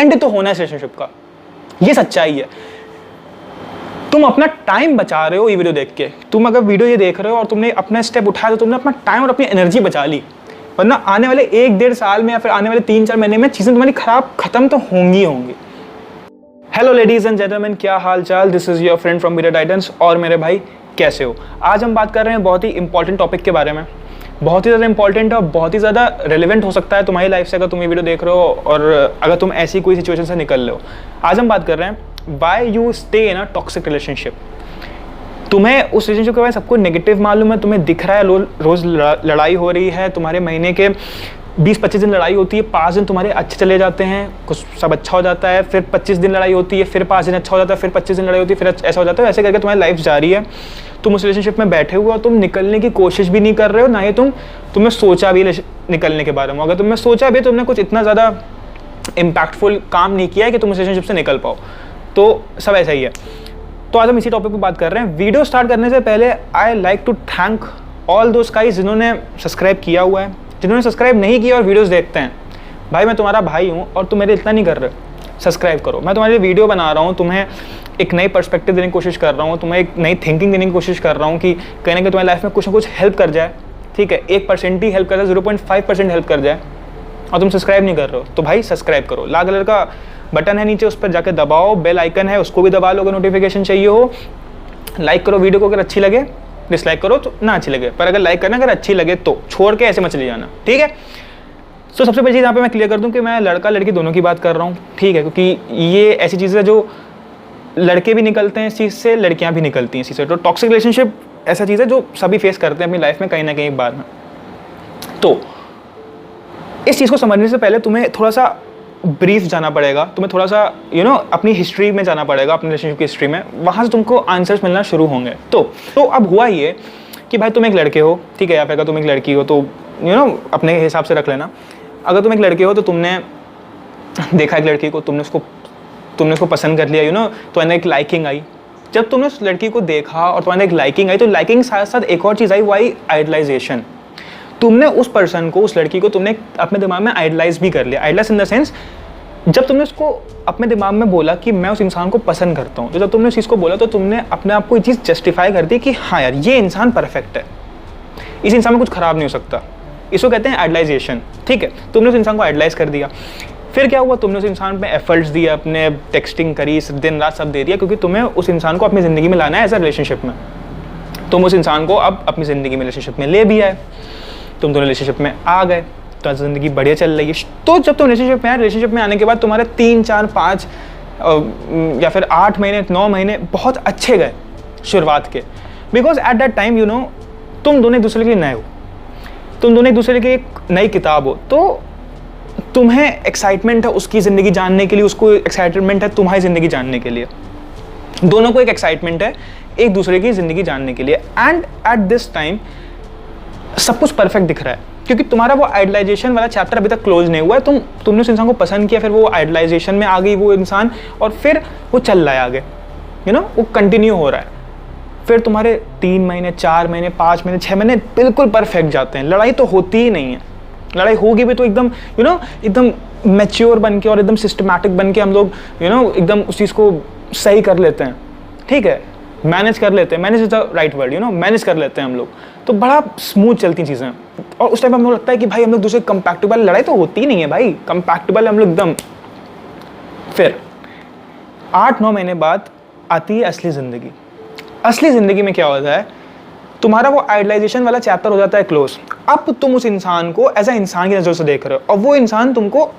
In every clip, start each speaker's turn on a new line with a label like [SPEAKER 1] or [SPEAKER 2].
[SPEAKER 1] And तो होना है रिलेशनशिप का, ये सच्चाई है। तुम अपना टाइम बचा रहे हो ये वीडियो देख के। तुम अगर वीडियो ये देख रहे हो और तुमने अपना स्टेप उठाया तो तुमने अपना टाइम और अपनी एनर्जी बचा ली, वरना आने वाले 1-1.5 साल में या फिर आने वाले 3-4 महीने में चीज़ें तुम्हारी खत्म तो होंगी। हेलो लेडीज एंड जेंटलमैन, क्या हाल चाल। This is your friend from beta Titans. और मेरे भाई कैसे हो। आज हम बात कर रहे हैं बहुत ही इंपॉर्टेंट टॉपिक के बारे में, बहुत ही ज़्यादा इंपॉर्टेंट है और बहुत ही ज़्यादा रेलिवेंट हो सकता है तुम्हारी लाइफ से अगर तुम ये वीडियो देख रहे हो और अगर तुम ऐसी कोई सिचुएशन से निकल रहे हो। आज हम बात कर रहे हैं why you stay in a toxic relationship. तुम्हें उस रिलेशनशिप के बारे में सब कुछ नेगेटिव मालूम है, तुम्हें दिख रहा है रोज़ लड़ाई हो रही है, तुम्हारे महीने के 20-25 दिन लड़ाई होती है, 5 दिन तुम्हारे अच्छे चले जाते हैं, कुछ सब अच्छा हो जाता है, फिर 25 दिन लड़ाई होती है, फिर 5 दिन अच्छा हो जाता है, फिर 25 दिन लड़ाई होती है, फिर ऐसा हो जाता है। ऐसे करके तुम्हारी लाइफ जारी है। तुम उस रिलेशनशिप में बैठे हुए हो, तुम निकलने की कोशिश भी नहीं कर रहे हो, ना ही तुमने सोचा भी निकलने के बारे में। अगर तुमने सोचा भी, तुमने कुछ इतना ज़्यादा इम्पैक्टफुल काम नहीं किया है कि तुम उस रिलेशनशिप से निकल पाओ। तो सब ऐसा ही है। तो आज हम इसी टॉपिक पर बात कर रहे हैं। वीडियो स्टार्ट करने से पहले I like to thank all those guys जिन्होंने सब्सक्राइब किया हुआ है, जिन्होंने सब्सक्राइब नहीं किया और वीडियोस देखते हैं। भाई मैं तुम्हारा भाई हूँ और तुम मेरे इतना नहीं कर रहे, सब्सक्राइब करो। मैं तुम्हारे लिए वीडियो बना रहा हूँ, तुम्हें एक नई पर्सपेक्टिव देने की कोशिश कर रहा हूँ, तुम्हें एक नई थिंकिंग देने की कोशिश कर रहा हूँ कि कहीं ना कहीं तुम्हारी लाइफ में कुछ ना कुछ हेल्प कर जाए। ठीक है, 1% ही हेल्प कर जाए, 0.5% हेल्प कर जाए, और तुम सब्सक्राइब नहीं कर रहे हो तो भाई सब्सक्राइब करो। लाल कलर का बटन है नीचे, उस पर जाकर दबाओ। बेल आइकन है, उसको भी दबा लो अगर नोटिफिकेशन चाहिए हो। लाइक करो वीडियो को अगर अच्छी लगे, डिसलाइक करो तो ना अच्छी लगे, पर अगर लाइक करना अगर अच्छी लगे तो छोड़ के ऐसे मत चले जाना। ठीक है। तो सबसे पहले चीज़ यहाँ पे मैं क्लियर कर दूँ कि मैं लड़का लड़की दोनों की बात कर रहा हूँ। ठीक है, क्योंकि ये ऐसी चीज़ है जो लड़के भी निकलते हैं इस चीज़ से, लड़कियाँ भी निकलती हैं इस चीज़ से। तो टॉक्सिक रिलेशनशिप ऐसा चीज़ है जो सभी फेस करते हैं अपनी लाइफ में कहीं ना कहीं एक बार में। तो इस चीज़ को समझने से पहले तुम्हें थोड़ा सा ब्रीफ जाना पड़ेगा, तुम्हें थोड़ा सा अपनी हिस्ट्री में जाना पड़ेगा, अपने रिलेशनशिप की हिस्ट्री में। वहाँ से तुमको आंसर्स मिलना शुरू होंगे। तो अब हुआ ये कि भाई तुम एक लड़के हो, ठीक है, या फिर अगर तुम एक लड़की हो तो अपने हिसाब से रख लेना। अगर तुम एक लड़के हो तो तुमने देखा एक लड़की को, तुमने उसको पसंद कर लिया, तो एक लाइकिंग आई। जब तुमने उस लड़की को देखा और तुम्हारे एक लाइकिंग आई, तो लाइकिंग के साथ साथ एक और चीज़ आई, वो आई आइडलाइजेशन। तुमने उस पर्सन को, उस लड़की को तुमने अपने दिमाग में आइडलाइज भी कर लिया। आइडलाइज इन द सेंस, जब तुमने उसको अपने दिमाग में बोला कि मैं उस इंसान को पसंद करता हूँ, तो जब तुमने उस चीज़ को बोला तो तुमने अपने आप को ये चीज़ जस्टिफाई कर दी कि हाँ यार ये इंसान परफेक्ट है, इस इंसान में कुछ खराब नहीं हो सकता। इसको कहते हैं आइडलाइजेशन। ठीक है, तुमने उस इंसान को आइडलाइज कर दिया। फिर क्या हुआ, तुमने उस इंसान पे एफर्ट्स दिए, अपने टेक्सटिंग करी, दिन रात सब दे दिया, क्योंकि तुम्हें उस इंसान को अपनी ज़िंदगी में लाना है एज अ रिलेशनशिप में। तुम उस इंसान को अब अपनी ज़िंदगी में रिलेशनशिप में ले भी आए, तुम दोनों रिलेशनशिप में आ गए, तो ज़िंदगी बढ़िया चल रही है। तो जब तुम रिलेशनशिप में आए, रिलेशनशिप में आने के बाद तुम्हारे 3, 4, 5 या फिर 8 महीने 9 महीने बहुत अच्छे गए शुरुआत के। बिकॉज एट दैट टाइम तुम दोनों एक दूसरे के लिए नए हो, तुम दोनों एक दूसरे की एक नई किताब हो। तो तुम्हें एक्साइटमेंट है उसकी ज़िंदगी जानने के लिए, उसको एक्साइटमेंट है तुम्हारी ज़िंदगी जानने के लिए। दोनों को एक एक्साइटमेंट है एक दूसरे की ज़िंदगी जानने के लिए। एंड एट दिस टाइम सब कुछ परफेक्ट दिख रहा है, क्योंकि तुम्हारा वो आइडलाइजेशन वाला चैप्टर अभी तक क्लोज नहीं हुआ है। तुमने उस इंसान को पसंद किया, फिर वो आइडलाइजेशन में आ गई वो इंसान, और फिर वो चल रहा है आगे, वो कंटिन्यू हो रहा है। फिर तुम्हारे 3 महीने 4 महीने 5 महीने 6 महीने बिल्कुल परफेक्ट जाते हैं, लड़ाई तो होती ही नहीं है। लड़ाई होगी भी तो एकदम एकदम मैच्योर बन के और एकदम सिस्टमैटिक बन के हम लोग एकदम उस चीज़ को सही कर लेते हैं। ठीक है, मैनेज कर लेते हैं, manage is the right word, manage कर लेते हैं हम लोग, तो बड़ा स्मूथ चलती चीज़ें। और उस टाइम हम लोग लगता है कि भाई हम लोग दूसरे कंपैक्टेबल। लड़ाई तो होती ही नहीं है भाई, कंपैक्टेबल हम लोग एकदम। फिर 8-9 महीने बाद आती है असली ज़िंदगी। असली ज़िंदगी में क्या होता है, तुम्हारा वो आइडलाइजेशन वाला चैप्टर हो जाता है क्लोज। अब तुम उस इंसान को एज अ इंसान की नज़र से देख रहे हो और वो इंसान तुमको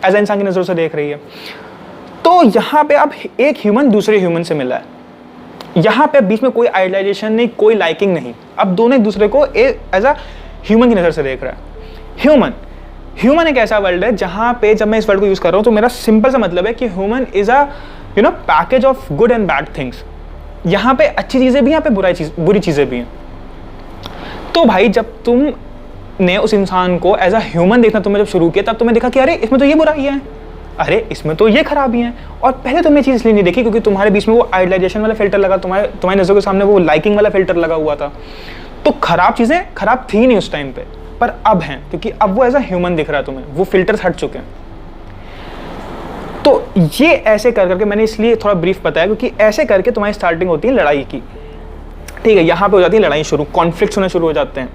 [SPEAKER 1] एज अ इंसान की नज़र से देख रही है। तो यहाँ पे अब एक ह्यूमन दूसरे ह्यूमन से मिला है, यहाँ पे बीच में कोई आइडलाइजेशन नहीं, कोई लाइकिंग नहीं। अब दोनों एक दूसरे को एज अ ह्यूमन की नज़र से देख रहा है। ह्यूमन एक ऐसा वर्ल्ड है जहाँ पे, जब मैं इस वर्ड को यूज़ कर रहा हूँ तो मेरा सिंपल सा मतलब है कि human is a package of good and bad things. यहाँ पे अच्छी चीज़ें भी हैं, यहाँ पे बुरी चीज़ें भी हैं। तो भाई जब तुमने उस इंसान को एज अ ह्यूमन देखना तुमने जब शुरू किया, तब तुम्हें देखा कि अरे इसमें तो ये बुराइयाँ हैं, अरे इसमें तो ये खराबियाँ हैं। और पहले तुमने चीज़ इसलिए नहीं देखी क्योंकि तुम्हारे बीच में वो आइडलाइजेशन वाला फिल्टर लगा, तुम्हारी नज़रों के सामने वो लाइकिंग वाला फिल्टर लगा हुआ था। तो खराब चीज़ें खराब थी नहीं उस टाइम पे, पर अब हैं, क्योंकि अब वो एज अ ह्यूमन दिख रहा है तुम्हें, वो फिल्टर्स हट चुके हैं। तो ये ऐसे कर करके मैंने इसलिए थोड़ा ब्रीफ बताया क्योंकि ऐसे करके तुम्हारी स्टार्टिंग होती है लड़ाई की, ठीक है। यहाँ पे हो जाती है लड़ाई शुरू, कॉन्फ्लिक्ट्स होने शुरू हो जाते हैं।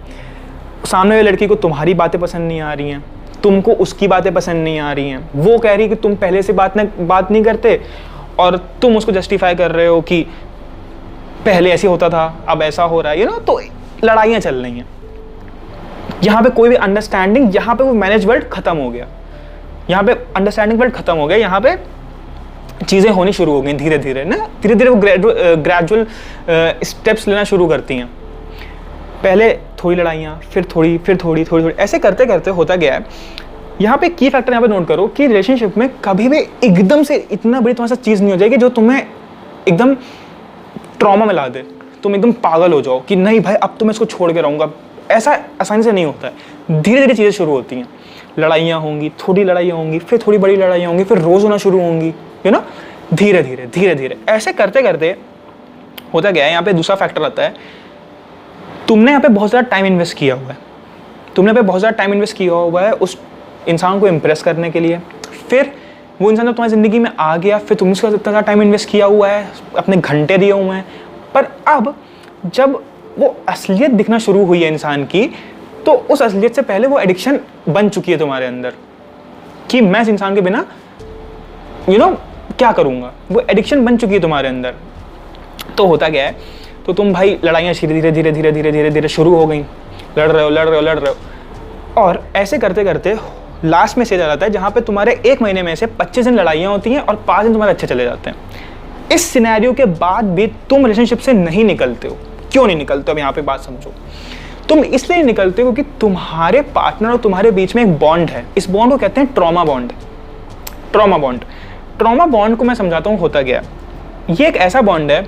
[SPEAKER 1] सामने वाली लड़की को तुम्हारी बातें पसंद नहीं आ रही हैं, तुमको उसकी बातें पसंद नहीं आ रही हैं, वो कह रही है कि तुम पहले से बात नहीं करते और तुम उसको जस्टिफाई कर रहे हो कि पहले ऐसे होता था अब ऐसा हो रहा है, तो लड़ाइयाँ चल रही हैं। यहाँ पे कोई भी अंडरस्टैंडिंग, यहाँ पे वो मैनेज वर्ल्ड खत्म हो गया, यहाँ पे अंडरस्टैंडिंग वर्ल्ड खत्म हो गया। यहाँ पे चीज़ें होनी शुरू हो गई धीरे धीरे वो ग्रेजुअल स्टेप्स लेना शुरू करती हैं। पहले थोड़ी लड़ाइयाँ, फिर थोड़ी ऐसे करते करते होता गया है। यहाँ पे की फैक्टर यहाँ पे नोट करो कि रिलेशनशिप में कभी भी एकदम से इतना बड़ी तुम्हारे साथ चीज़ नहीं हो जाएगी जो तुम्हें एकदम ट्रॉमा में ला दे, तुम एकदम पागल हो जाओ कि नहीं भाई अब तो मैं इसको छोड़ के रहूँगा। ऐसा आसानी से नहीं होता है, धीरे धीरे चीज़ें शुरू होती हैं। लड़ाइयाँ होंगी, थोड़ी लड़ाइयाँ होंगी, फिर थोड़ी बड़ी लड़ाइयाँ होंगी, फिर रोज़ होना शुरू होंगी, धीरे धीरे ऐसे करते करते होता गया है। यहाँ पे दूसरा फैक्टर आता है, तुमने यहाँ पे बहुत ज़्यादा टाइम इन्वेस्ट किया हुआ है, उस इंसान को इम्प्रेस करने के लिए। फिर वो इंसान जब तुम्हारी ज़िंदगी में आ गया, फिर तुमने उसका इतना ज़्यादा टाइम इन्वेस्ट किया हुआ है, अपने घंटे दिए हुए हैं, पर अब जब वो असलियत दिखना शुरू हुई है इंसान की, तो उस असलियत से पहले वो एडिक्शन बन चुकी है तुम्हारे अंदर कि मैं इस इंसान के बिना क्या करूँगा। वो एडिक्शन बन चुकी है तुम्हारे अंदर। तो होता क्या है, तो तुम भाई लड़ाइयाँ धीरे शुरू हो गई, लड़ रहे हो और ऐसे करते करते लास्ट में स्टेज आ जाता है जहाँ पे तुम्हारे 1 महीने में से 25 दिन लड़ाइयाँ होती हैं और 5 दिन तुम्हारे अच्छे चले जाते हैं। इस सिनेरियो के बाद भी तुम रिलेशनशिप से नहीं निकलते हो। क्यों नहीं निकलते हो, अब यहाँ पे बात समझो। तुम इसलिए निकलते हो क्योंकि तुम्हारे पार्टनर और तुम्हारे बीच में एक बॉन्ड है। इस बॉन्ड को कहते हैं ट्रॉमा बॉन्ड को मैं समझाता हूँ होता क्या है। ये एक ऐसा बॉन्ड है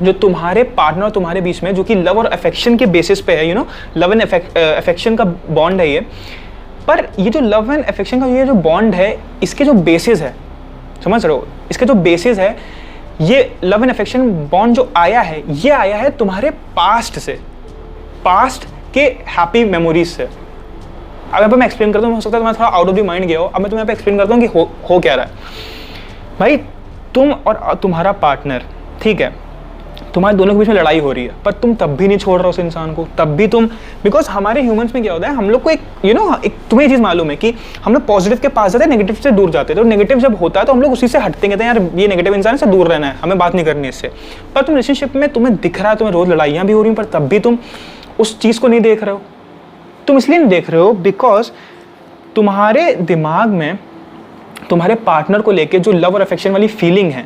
[SPEAKER 1] जो तुम्हारे पार्टनर और तुम्हारे बीच में, जो कि लव और अफेक्शन के बेसिस पे है, लव एंड अफेक्शन का बॉन्ड है ये। पर ये जो लव एंड अफेक्शन का ये जो बॉन्ड है, इसके जो बेसिस है, समझ रहे हो, इसके जो बेसिस है, ये लव एंड अफेक्शन बॉन्ड जो आया है, ये आया है तुम्हारे पास्ट के हैप्पी मेमोरीज से। अब मैं एक्सप्लेन करता हूँ, हो सकता है मैं थोड़ा आउट ऑफ द माइंड गया हो। अब मैं तुम्हें एक्सप्लेन करता हूँ कि हो क्या रहा है। भाई तुम और तुम्हारा पार्टनर, ठीक है, तुम्हारे दोनों के बीच में लड़ाई हो रही है, पर तुम तब भी नहीं छोड़ रहे हो उस इंसान को, तब भी तुम, बिकॉज हमारे ह्यूमंस में क्या होता है, हम लोग को एक तुम्हें ये चीज़ मालूम है कि हम लोग पॉजिटिव के पास जाते हैं, नेगेटिव से दूर जाते हैं। तो नेगेटिव जब होता है तो हम लोग उसी से हटते हैं, कहते हैं यार ये नेगेटिव इंसान से दूर रहना है, हमें बात नहीं करनी इससे। पर तुम रिलेशनशिप में तुम्हें दिख रहा है, तुम्हें रोज लड़ाइयाँ भी हो रही हैं, पर तब भी तुम उस चीज़ को नहीं देख रहे हो। तुम इसलिए नहीं देख रहे हो बिकॉज तुम्हारे दिमाग में तुम्हारे पार्टनर को लेके जो लव और अफेक्शन वाली फीलिंग है,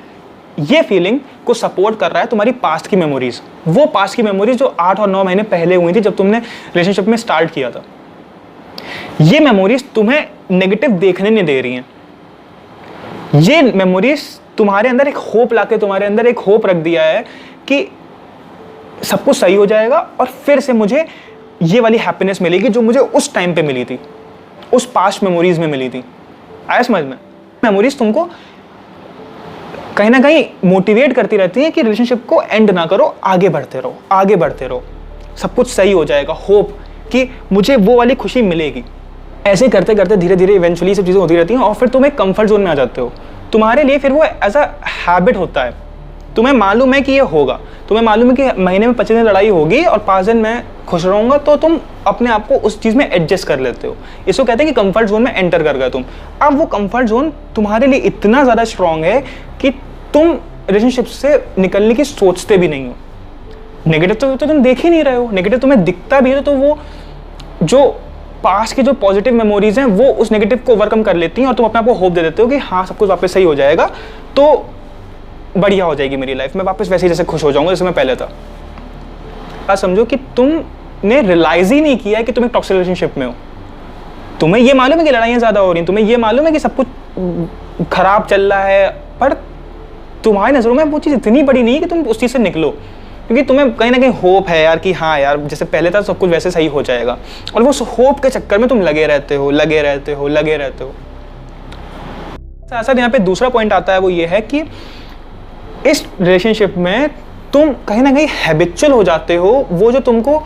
[SPEAKER 1] ये फीलिंग को सपोर्ट कर रहा है तुम्हारी पास्ट की मेमोरीज। वो पास्ट की मेमोरीज जो 8 और 9 महीने पहले हुई थी जब तुमने रिलेशनशिप में स्टार्ट किया था। ये मेमोरीज तुम्हें नेगेटिव देखने नहीं दे रही हैं। ये मेमोरीज तुम्हारे अंदर एक होप लाके, तुम्हारे अंदर एक होप रख दिया है कि सब कुछ सही हो जाएगा और फिर से मुझे ये वाली हैप्पीनेस मिलेगी जो मुझे उस टाइम पे मिली थी, उस पास्ट मेमोरीज में मिली थी। आया समझ में? मेमोरीज तुमको कहीं ना कहीं मोटिवेट करती रहती है कि रिलेशनशिप को एंड ना करो, आगे बढ़ते रहो, सब कुछ सही हो जाएगा, होप कि मुझे वो वाली खुशी मिलेगी। ऐसे करते करते धीरे धीरे इवेंचुअली सब चीज़ें होती रहती हैं और फिर तुम एक कंफर्ट जोन में आ जाते हो। तुम्हारे लिए फिर वो एज अ हैबिट होता है, तुम्हें मालूम है कि ये होगा, तुम्हें मालूम है कि महीने में 25 दिन लड़ाई होगी और 5 दिन मैं खुश रहूँगा, तो तुम अपने आप को उस चीज़ में एडजस्ट कर लेते हो। इसको कहते हैं कि कंफर्ट जोन में एंटर कर गए तुम। अब वो कंफर्ट जोन तुम्हारे लिए इतना ज़्यादा स्ट्रॉन्ग है कि तुम रिलेशनशिप से निकलने की सोचते भी नहीं हो। नेगेटिव तो तुम देख ही नहीं रहे हो, नेगेटिव तुम्हें दिखता भी है तो वो जो पास्ट की जो पॉजिटिव मेमोरीज हैं वो उस नेगेटिव को ओवरकम कर लेती हैं और तुम अपने आप को होप दे देते हो कि हाँ सब कुछ वापस सही हो जाएगा, तो बढ़िया हो जाएगी मेरी लाइफ, मैं वापस वैसे ही जैसे खुश हो जाऊंगा जैसे मैं पहले था। बात समझो कि तुमने रियलाइज ही नहीं किया है कि तुम एक टॉक्सिक रिलेशनशिप में हो। तुम्हें ये मालूम है कि लड़ाइयाँ ज़्यादा हो रही हैं, तुम्हें ये मालूम है कि सब कुछ खराब चल रहा है, पर तुम्हारी नज़रों में वो चीज़ इतनी बड़ी नहीं है कि तुम उस चीज़ से निकलो, क्योंकि तुम्हें कहीं ना कहीं होप है यार कि हाँ यार जैसे पहले था सब कुछ वैसे सही हो जाएगा, और वो उस होप के चक्कर में तुम लगे रहते हो। साथ यहाँ पे दूसरा पॉइंट आता है, वो ये है कि इस रिलेशनशिप में तुम कहीं ना कहीं हैबिचुअल हो जाते हो। वो जो तुमको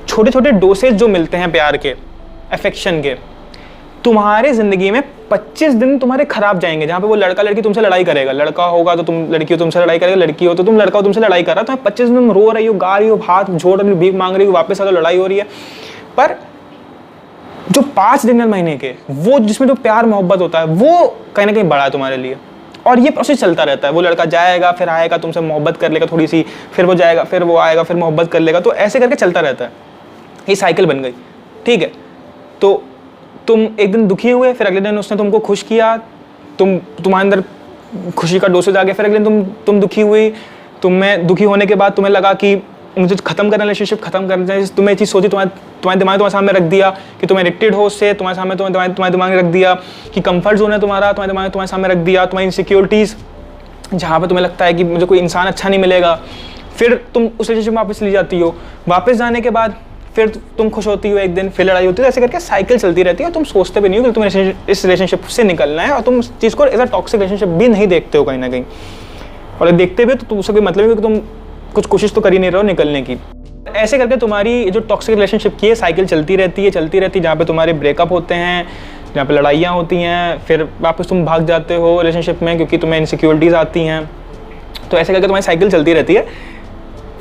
[SPEAKER 1] छोटे छोटे डोसेज जो मिलते हैं प्यार के, अफेक्शन के, तुम्हारे ज़िंदगी में 25 दिन तुम्हारे खराब जाएंगे, जहाँ पे वो लड़का लड़की तुमसे लड़ाई करेगा, लड़का होगा तो तुम लड़की हो तुमसे लड़ाई करेगा, लड़की हो तो तुम लड़का हो तुमसे लड़ाई कर रहा, तो 25 दिन तुम रो रही हो, गा रही हो, हाथ जोड़ रही हो, भीख मांग रही हो, वापस आ लड़ाई हो रही है। पर जो 5 दिन या महीने के वो जिसमें जो प्यार मोहब्बत होता है वो कहीं ना कहीं बड़ा है तुम्हारे लिए, और ये प्रोसेस चलता रहता है। वो लड़का जाएगा, फिर आएगा, तुमसे मोहब्बत कर लेगा थोड़ी सी, फिर वो जाएगा, फिर वो आएगा, फिर मोहब्बत कर लेगा, तो ऐसे करके चलता रहता है। ये साइकिल बन गई, ठीक है। तो तुम एक दिन दुखी हुए, फिर अगले दिन उसने तुमको खुश किया, तुम्हारे अंदर खुशी का डोसेज आ गया, फिर अगले दिन तुम दुखी हुई, तुम्हें दुखी होने के बाद तुम्हें लगा कि मुझे खत्म करना, रिलेशनशिप खत्म करना चाहिए, तुम्हें ये चीज़ सोची, तुम्हारे दिमाग तुम्हारे सामने रख दिया कि तुम्हें एडिक्टेड हो उससे, तुम्हारे सामने तुम्हारे दिमाग में रख दिया कि कंफर्ट जोन है तुम्हारा, तुम्हारे दिमाग तुम्हारे सामने रख दिया, तुम्हारी इनसिक्योरिटीज़, जहाँ पे तुम्हें लगता है कि मुझे कोई इंसान अच्छा नहीं मिलेगा। फिर तुम उस रिलेशनशिप में वापस ली जाती हो, वापस जाने के बाद फिर तुम खुश होती हो एक दिन, फिर लड़ाई होती है, ऐसे करके साइकिल चलती रहती है और तुम सोचते भी नहीं हो कि तुम्हें इस रिलेशनशिप से निकलना है, और तुम इस चीज़ को एज अ टॉक्सिक रिलेशनशिप भी नहीं देखते हो कहीं ना कहीं, और देखते भी हो तो उसका कोई मतलब है कि तुम कुछ कोशिश तो कर ही नहीं रहे हो निकलने की। ऐसे करके तुम्हारी जो टॉक्सिक रिलेशनशिप की है साइकिल चलती रहती है, जहाँ पे तुम्हारे ब्रेकअप होते हैं, जहाँ पे लड़ाइयाँ होती हैं, फिर वापस तुम भाग जाते हो रिलेशनशिप में क्योंकि तुम्हें इनसिक्योरिटीज़ आती हैं। तो ऐसे करके तुम्हारी साइकिल चलती रहती है।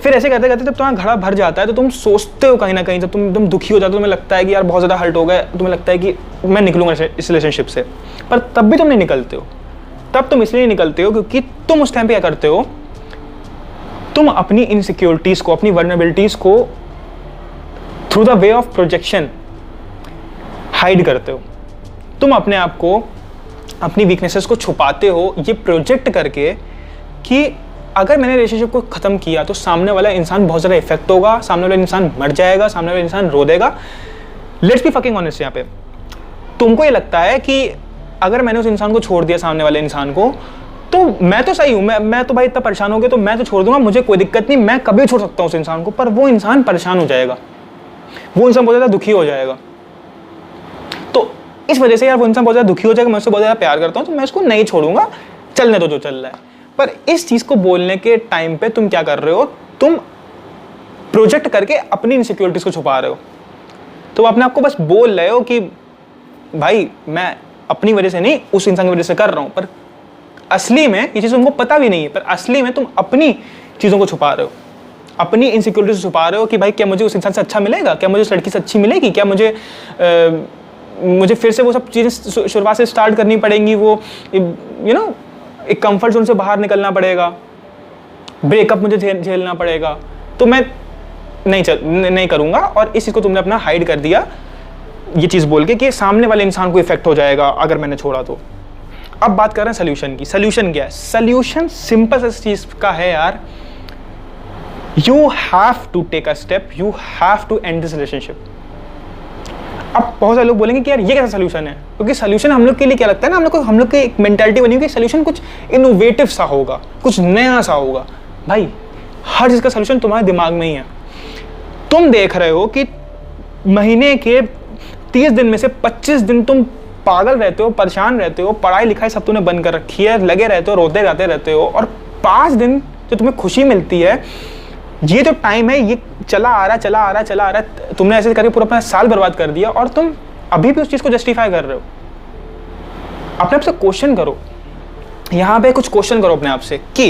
[SPEAKER 1] फिर ऐसे करते करते जब तुम्हारा घड़ा भर जाता है तो तुम सोचते हो कहीं ना कहीं, जब तुम एकदम दुखी हो जाते हो, तुम्हें लगता है कि यार बहुत ज़्यादा हर्ट हो गया, तुम्हें लगता है कि मैं निकलूंगा इस रिलेशनशिप से, पर तब भी तुम नहीं निकलते हो। तब तुम इसलिए नहीं निकलते हो क्योंकि तुम उस टाइम पे क्या करते हो, तुम अपनी इनसिक्योरिटीज़ को, अपनी वर्नरेबिलिटीज़ को through the way of projection hide करते हो। तुम अपने आप को, अपनी वीकनेसेस को छुपाते हो ये प्रोजेक्ट करके कि अगर मैंने रिलेशनशिप को ख़त्म किया तो सामने वाला इंसान बहुत ज़्यादा इफेक्ट होगा, सामने वाला इंसान मर जाएगा, सामने वाला इंसान रो देगा। लेट्स बी फकिंग ऑनेस्ट, यहाँ पे तुमको ये लगता है कि अगर मैंने उस इंसान को छोड़ दिया, सामने वाले इंसान को, तो मैं तो सही हूँ, मैं तो भाई इतना परेशान हो गया तो मैं तो छोड़ दूंगा, मुझे कोई दिक्कत नहीं, मैं कभी छोड़ सकता हूँ उस इंसान को। पर वो इंसान परेशान हो जाएगा, वो इंसान बहुत ज़्यादा दुखी हो जाएगा। तो इस वजह से यार वो इंसान बहुत ज़्यादा दुखी हो जाएगा, मैं उससे बहुत ज़्यादा प्यार करता हूँ, तो मैं उसको नहीं छोड़ूंगा, चलने दो जो चल रहा है। पर इस चीज़ को बोलने के टाइम पे तुम क्या कर रहे हो, तुम प्रोजेक्ट करके अपनी इनसिक्योरिटीज़ को छुपा रहे हो। तो अपने आप को बस बोल रहे हो कि भाई मैं अपनी वजह से नहीं, उस इंसान की वजह से कर रहा हूँ, पर असली में ये चीज़ तुमको पता भी नहीं है, पर असली में तुम अपनी चीज़ों को छुपा रहे हो, अपनी इनसिक्योरिटीज़ छुपा रहे हो कि भाई क्या मुझे उस इंसान से अच्छा मिलेगा, क्या मुझे उस लड़की से अच्छी मिलेगी, क्या मुझे फिर से वो सब चीज़ें शुरुआत से स्टार्ट करनी पड़ेंगी, वो एक कंफर्ट जोन से बाहर निकलना पड़ेगा, ब्रेकअप मुझे झेलना पड़ेगा, तो मैं नहीं करूँगा। और इस चीज़ को तुमने अपना हाइड कर दिया ये चीज़ बोल के कि सामने वाले इंसान को इफेक्ट हो जाएगा अगर मैंने छोड़ा तो। अब बात कर रहे हैं सोल्यूशन की। सोल्यूशन क्या है? सोल्यूशन सिंपल सा चीज़ का है यार, you have to take a step, you have to end this relationship. अब बहुत सारे लोग बोलेंगे कि यार ये कैसा सोल्यूशन है, क्योंकि सोल्यूशन हम लोग के लिए क्या लगता है ना, हम लोग की एक मेंटालिटी बनी हुई कि सोल्यूशन कुछ इनोवेटिव सा होगा, कुछ नया सा होगा। भाई हर चीज़ का सोल्यूशन तुम्हारे दिमाग में ही है। तुम देख रहे हो कि महीने के 30 दिन में से 25 दिन तुम पागल रहते हो, परेशान रहते हो, पढ़ाई लिखाई सब तुमने बंद कर रखी है, लगे रहते हो, रोते गाते रहते हो, और 5 दिन जो तुम्हें खुशी मिलती है, ये जो टाइम है ये चला आ रहा, तुमने ऐसे करके पूरा अपना साल बर्बाद कर दिया, और तुम अभी भी उस चीज़ को जस्टिफाई कर रहे हो। अपने आप से क्वेश्चन करो, यहाँ पे कुछ क्वेश्चन करो अपने आप से कि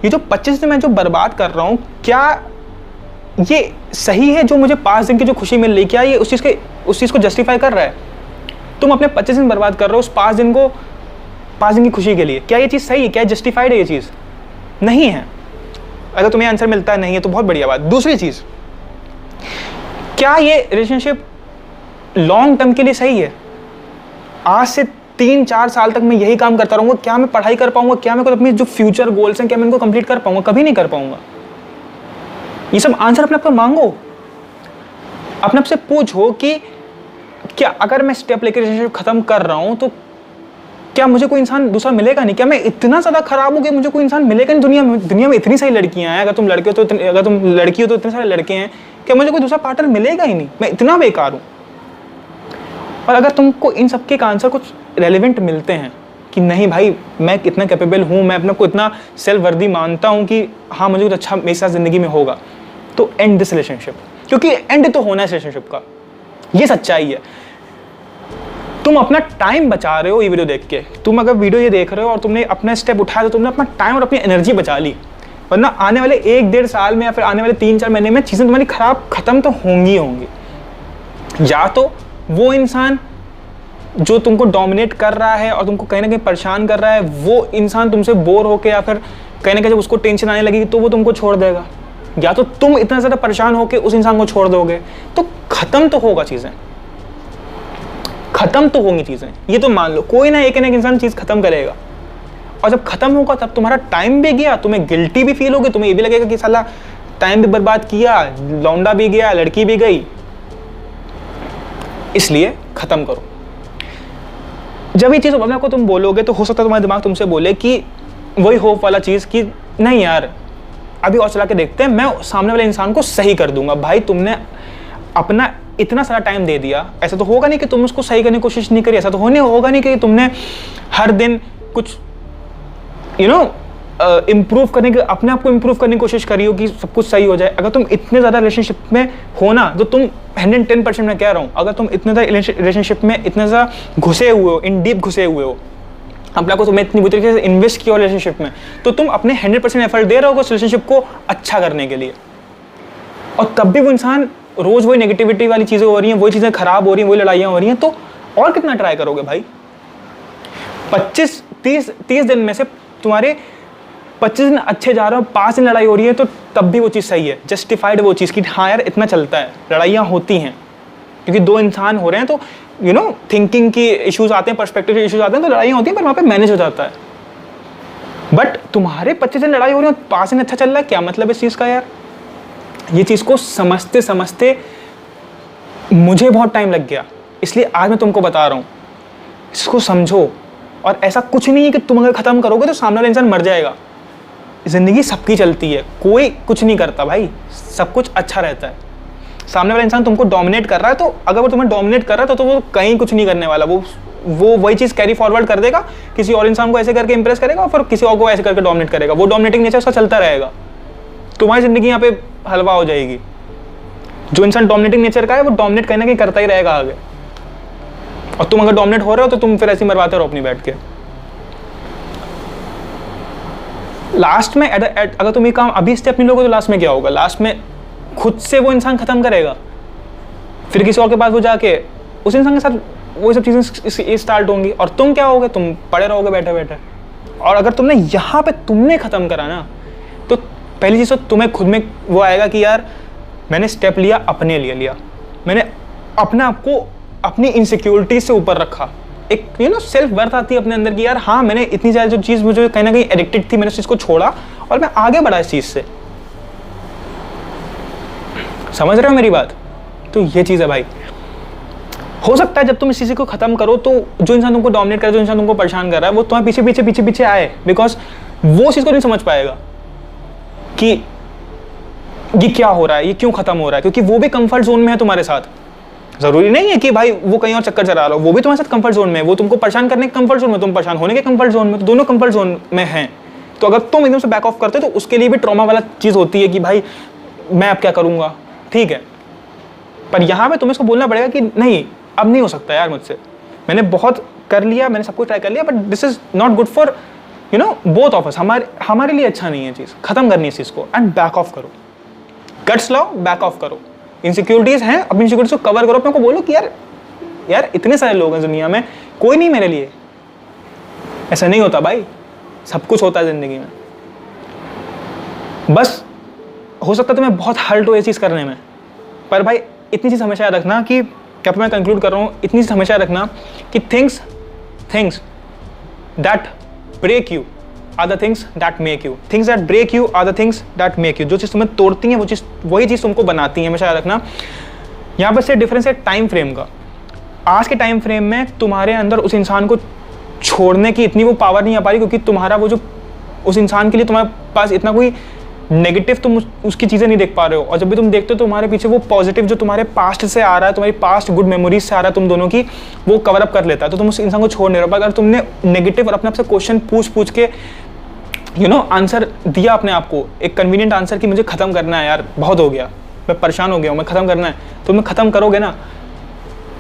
[SPEAKER 1] ये जो 25 दिन मैं जो बर्बाद कर रहा हूँ, क्या ये सही है? जो मुझे 5 दिन की जो खुशी मिल रही, क्या ये उस चीज़ को जस्टिफाई कर रहा है? तुम अपने 25 दिन बर्बाद कर रहे हो उस 5 दिन की खुशी के लिए, क्या ये चीज़ सही है? क्या जस्टिफाइड है? ये चीज़ नहीं है। अगर तुम्हें आंसर मिलता है नहीं है तो बहुत बढ़िया बात। दूसरी चीज़, क्या ये रिलेशनशिप लॉन्ग टर्म के लिए सही है? आज से 3-4 साल तक मैं यही काम करता रहूँगा, क्या मैं पढ़ाई कर पाऊँगा? क्या मैं अपनी जो फ्यूचर गोल्स हैं क्या मैं इनको कंप्लीट कर पाऊँगा? कभी नहीं कर पाऊँगा। ये सब आंसर अपने आप को मांगो, अपने आप से पूछो कि क्या अगर मैं स्टेप लेकर रिलेशनशिप खत्म कर रहा हूँ तो क्या मुझे कोई इंसान दूसरा मिलेगा नहीं? क्या मैं इतना ज़्यादा खराब हूँ कि मुझे कोई इंसान मिलेगा नहीं? दुनिया में इतनी सारी लड़कियाँ हैं, अगर तुम लड़की हो तो इतने सारे लड़के हैं, क्या मुझे कोई दूसरा पार्टनर मिलेगा ही नहीं? मैं इतना बेकार हूँ। और अगर तुमको इन सब के आंसर कुछ रेलिवेंट मिलते हैं कि नहीं भाई मैं इतना कैपेबल हूँ, मैं अपने को इतना सेल्फ वर्दी मानता हूँ कि हाँ मुझे कुछ अच्छा मेरे साथ ज़िंदगी में होगा, तो एंड दिस रिलेशनशिप, क्योंकि एंड तो होना है रिलेशनशिप का, ये सच्चाई है। तुम अपना टाइम बचा रहे हो ये वीडियो देख के। तुम अगर वीडियो ये देख रहे हो और तुमने अपना स्टेप उठाया तो तुमने अपना टाइम और अपनी एनर्जी बचा ली, वरना आने वाले 1-1.5 साल में या फिर आने वाले 3-4 महीने में चीज़ें तुम्हारी खत्म तो होंगी होंगी। या तो वो इंसान जो तुमको डोमिनेट कर रहा है और तुमको कहीं ना कहीं परेशान कर रहा है, वो इंसान तुमसे बोर होकर या फिर कहीं ना कहीं जब उसको टेंशन आने लगेगी तो वो तुमको छोड़ देगा, या तो तुम इतना ज़्यादा परेशान होकर उस इंसान को छोड़ दोगे। तो ख़त्म तो होगा चीज़ें, ख़त्म तो होंगी चीज़ें, ये तो मान लो। कोई ना एक इंसान चीज़ ख़त्म करेगा, और जब ख़त्म होगा तब तुम्हारा टाइम भी गया, तुम्हें गिल्टी भी फील होगी, तुम्हें ये भी लगेगा कि साला टाइम भी बर्बाद किया, लौंडा भी गया, लड़की भी गई। इसलिए ख़त्म करो। जब ये चीज़ अपने को तुम बोलोगे तो हो सकता है तुम्हारा दिमाग तुमसे बोले कि वही होप वाला चीज़ कि नहीं यार अभी और चला के देखते हैं, मैं सामने वाले इंसान को सही कर दूंगा। भाई तुमने अपना इतना सारा टाइम दे दिया, ऐसा तो होगा नहीं कि तुम उसको सही करने की कोशिश नहीं करी, ऐसा तो होगा नहीं कि तुमने हर दिन कुछ इम्प्रूव करने की, अपने आप को इम्प्रूव करने की कोशिश करी हो कि सब कुछ सही हो जाए। अगर तुम इतने ज़्यादा रिलेशनशिप में हो ना, तो तुम 110% मैं कह रहा हूँ, अगर तुम इतने ज़्यादा रिलेशनशिप में इतने ज़्यादा घुसे हुए हो, इन डीप घुसे हुए हो, अपना को तुम्हें इतनी बुरी तरीके से इन्वेस्ट किया हो रिलेशनशिप में, तो तुम अपने 100% एफर्ट दे रहे हो उस रिलेशनशिप को अच्छा करने के लिए। और तब भी वो इंसान रोज़ वही नेगेटिविटी वाली चीज़ें हो रही हैं, वही चीज़ें खराब हो रही हैं, वही लड़ाइयाँ हो रही हैं, तो और कितना ट्राई करोगे भाई। 25-30 दिन में से तुम्हारे 25 दिन अच्छे जा रहे हो, 5 दिन लड़ाई हो रही है, तो तब भी वो चीज़ सही है, जस्टिफाइड वो चीज़ कि हाँ यार इतना चलता है, लड़ाइयाँ होती हैं क्योंकि दो इंसान हो रहे हैं, तो थिंकिंग की इश्यूज़ आते हैं, पर्सपेक्टिव के इश्यूज़ आते हैं, तो लड़ाइयाँ होती हैं, पर वहाँ पे मैनेज हो जाता है। बट तुम्हारे 25 दिन लड़ाई हो रही है, 5 दिन अच्छा चल रहा है, क्या मतलब इस चीज़ का यार। ये चीज़ को समझते समझते मुझे बहुत टाइम लग गया, इसलिए आज मैं तुमको बता रहा हूँ, इसको समझो। और ऐसा कुछ नहीं है कि तुम अगर ख़त्म करोगे तो सामने वाला इंसान मर जाएगा। ज़िंदगी सबकी चलती है, कोई कुछ नहीं करता भाई, सब कुछ अच्छा रहता है। सामने वाला इंसान तुमको डोमिनेट कर रहा है, तो अगर वो तुम्हें डोमिनेट कर रहा है तो वो कहीं कुछ नहीं करने वाला, वो वही चीज़ कैरी फॉरवर्ड कर देगा, किसी और इंसान को ऐसे करके इंप्रेस करेगा और फिर किसी और को ऐसे करके डोमिनेट करेगा। वो डोमिनेटिंग नेचर उसका चलता रहेगा, तुम्हारी ज़िंदगी यहाँ पे हलवा हो जाएगी। जो इंसान डोमिनेटिंग नेचर का है वो डोमिनेट कहीं ना कहीं करता ही रहेगा आगे, और तुम अगर डोमिनेट हो रहे हो तो तुम फिर ऐसे मरवाते रहो अपनी बैठ के। लास्ट में अगर तुम ये काम अभी स्टेप नहीं लोगे तो लास्ट में क्या होगा, लास्ट में खुद से वो इंसान खत्म करेगा, फिर किसी और के पास वो जाके उस इंसान के साथ वो सब चीज़ें स्टार्ट होंगी, और तुम क्या होगे, तुम पड़े रहोगे बैठे बैठे। और अगर तुमने यहाँ पे तुमने ख़त्म करा ना, तो पहली चीज़ तो तुम्हें खुद में वो आएगा कि यार मैंने स्टेप लिया, अपने लिए लिया, मैंने अपने आप को अपनी इनसिक्योरिटी से ऊपर रखा। एक सेल्फ वर्थ आती है अपने अंदर की यार हाँ मैंने इतनी ज़्यादा जो चीज़ मुझे कहीं ना कहीं एडिक्टेड थी, मैंने उस चीज़ को छोड़ा और मैं आगे बढ़ा इस चीज़ से। समझ रहे हो मेरी बात। तो ये चीज़ है भाई। हो सकता है जब तुम इस चीज़ को ख़त्म करो तो जो इंसान तुमको डोमिनेट कर रहा है, जो इंसान तुमको परेशान कर रहा है, वो तुम्हारे पीछे पीछे पीछे पीछे आए, बिकॉज वो चीज़ को नहीं समझ पाएगा कि ये क्या हो रहा है, ये क्यों ख़त्म हो रहा है, क्योंकि वो भी कंफर्ट जोन में है तुम्हारे साथ। ज़रूरी नहीं है कि भाई वो कहीं और चक्कर चला रहा हो, वो भी तुम्हारे साथ कंफर्ट जोन में है, वो तुमको परेशान करने के कंफर्ट जोन में, तुम परेशान होने के कंफर्ट जोन में, तो दोनों कंफर्ट जोन में हैं। तो अगर तुम एकदम से बैक ऑफ करते हो तो उसके लिए भी ट्रॉमा वाला चीज़ होती है कि भाई मैं अब क्या करूँगा, ठीक है। पर यहाँ पे तुम्हें इसको बोलना पड़ेगा कि नहीं अब नहीं हो सकता यार मुझसे, मैंने बहुत कर लिया, मैंने सब कुछ ट्राई कर लिया, but this is not good for both of us, हमारे लिए अच्छा नहीं है चीज़, ख़त्म करनी है इस चीज़ को, एंड बैक ऑफ करो, गट्स लाओ, बैक ऑफ करो। इनसिक्योरिटीज़ हैं, अपनी इनसिक्योरिटीज़ को कवर करो, अपने को बोलो कि यार इतने सारे लोग हैं दुनिया में, कोई नहीं मेरे लिए। ऐसा नहीं होता भाई, सब कुछ होता है ज़िंदगी में। बस हो सकता है तुम्हें बहुत हर्ट हो ये चीज़ करने में, पर भाई इतनी चीज़ हमेशा याद रखना कि क्या मैं कंक्लूड कर रहा हूँ, इतनी चीज़ हमेशा रखना कि things that break you are the things that make you, things that break you are the things that make you. जो चीज़ तुम्हें तोड़ती हैं वही चीज़ तुमको बनाती है, हमेशा याद रखना। यहाँ पर से डिफरेंस है टाइम फ्रेम का। आज के टाइम फ्रेम में तुम्हारे अंदर उस इंसान को छोड़ने की इतनी वो पावर नहीं आ पा रही, क्योंकि तुम्हारा वो जो उस इंसान के लिए तुम्हारे पास इतना कोई नेगेटिव तुम उसकी चीज़ें नहीं देख पा रहे हो, और जब भी तुम देखते हो तो तुम्हारे पीछे वो पॉजिटिव जो तुम्हारे पास्ट से आ रहा है, तुम्हारी पास्ट गुड मेमोरीज से आ रहा है तुम दोनों की, वो कवर अप कर लेता है, तो तुम उस इंसान को छोड़ नहीं रहे हो। अगर तुमने नेगेटिव और अपने आप से क्वेश्चन पूछ के आंसर दिया अपने आप को, एक कन्वीनियंट आंसर कि मुझे ख़त्म करना है यार, बहुत हो गया, मैं परेशान हो गया हूँ, मैं ख़त्म करना है, तो मैं ख़त्म करोगे ना,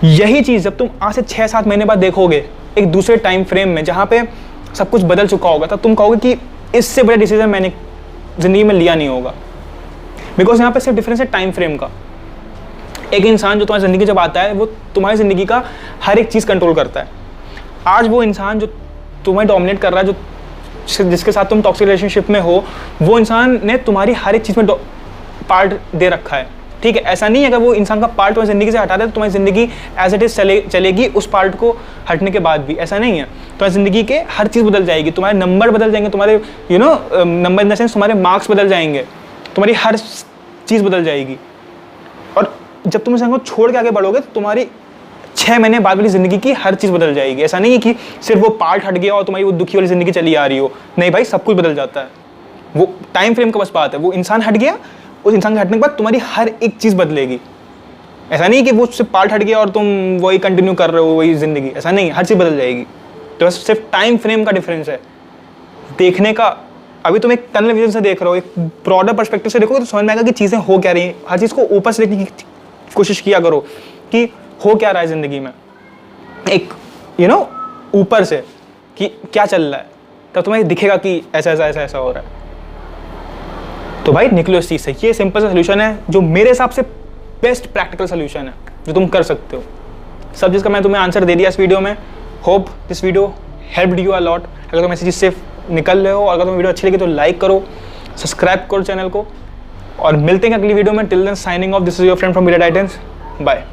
[SPEAKER 1] यही चीज़ जब तुम आज से 6-7 महीने बाद देखोगे एक दूसरे टाइम फ्रेम में जहाँ पे सब कुछ बदल चुका होगा, तब तुम कहोगे कि इससे बड़ा डिसीजन मैंने ज़िंदगी में लिया नहीं होगा। बिकॉज यहाँ पे सिर्फ डिफरेंस है टाइम फ्रेम का। एक इंसान जो तुम्हारी ज़िंदगी जब आता है वो तुम्हारी ज़िंदगी का हर एक चीज़ कंट्रोल करता है। आज वो इंसान जो तुम्हें डोमिनेट कर रहा है, जो जिसके साथ तुम टॉक्सिक रिलेशनशिप में हो, वो इंसान ने तुम्हारी हर एक चीज़ में पार्ट दे रखा है, ठीक है। ऐसा नहीं है कि वो इंसान का पार्ट तुम्हारी ज़िंदगी से हटा दे तो तुम्हारी ज़िंदगी एज इट इज़ चलेगी उस पार्ट को हटने के बाद भी, ऐसा नहीं है। तुम्हारी ज़िंदगी के हर चीज़ बदल जाएगी, तुम्हारे नंबर बदल जाएंगे, तुम्हारे नंबर इन द सेंस तुम्हारे मार्क्स बदल जाएंगे, तुम्हारी हर चीज़ बदल जाएगी। और जब तुम इंसान को छोड़ के आगे बढ़ोगे तो तुम्हारी 6 महीने बाद वाली ज़िंदगी की हर चीज़ बदल जाएगी। ऐसा नहीं है कि सिर्फ वो पार्ट हट गया और तुम्हारी वो दुखी वाली ज़िंदगी चली आ रही हो, नहीं भाई, सब कुछ बदल जाता है। वो टाइम फ्रेम का बस बात है, वो इंसान हट गया, उस इंसान के हटने के बाद तुम्हारी हर एक चीज़ बदलेगी। ऐसा नहीं है कि वो सिर्फ पार्ट हट गया और तुम वही कंटिन्यू कर रहे हो वही ज़िंदगी, ऐसा नहीं, हर चीज़ बदल जाएगी। तो बस सिर्फ टाइम फ्रेम का डिफरेंस है देखने का। अभी तुम एक टनल विजन से देख रहे हो, एक ब्रॉडर पर्सपेक्टिव से देखोगे तो समझ में आएगा कि चीज़ें हो क्या रही हैं। हर चीज़ को ऊपर से देखने की कोशिश किया करो कि हो क्या रहा है ज़िंदगी में, एक ऊपर से कि क्या चल रहा है, तब तुम्हें दिखेगा कि ऐसा ऐसा ऐसा ऐसा हो रहा है। तो भाई निकलो इस चीज़ से। ये सिंपल सा सोल्यूशन है जो मेरे हिसाब से बेस्ट प्रैक्टिकल सोल्यूशन है जो तुम कर सकते हो। सब चीज़ का मैं तुम्हें आंसर दे दिया इस वीडियो में। Hope this video helped you a lot. अगर तुम ऐसी चीज़ से निकल रहे हो और अगर तुम्हें वीडियो अच्छी लगी तो लाइक करो, सब्सक्राइब करो चैनल को, और मिलते हैं अगली वीडियो में। Till then signing off, this is your friend from Media Titans. Bye.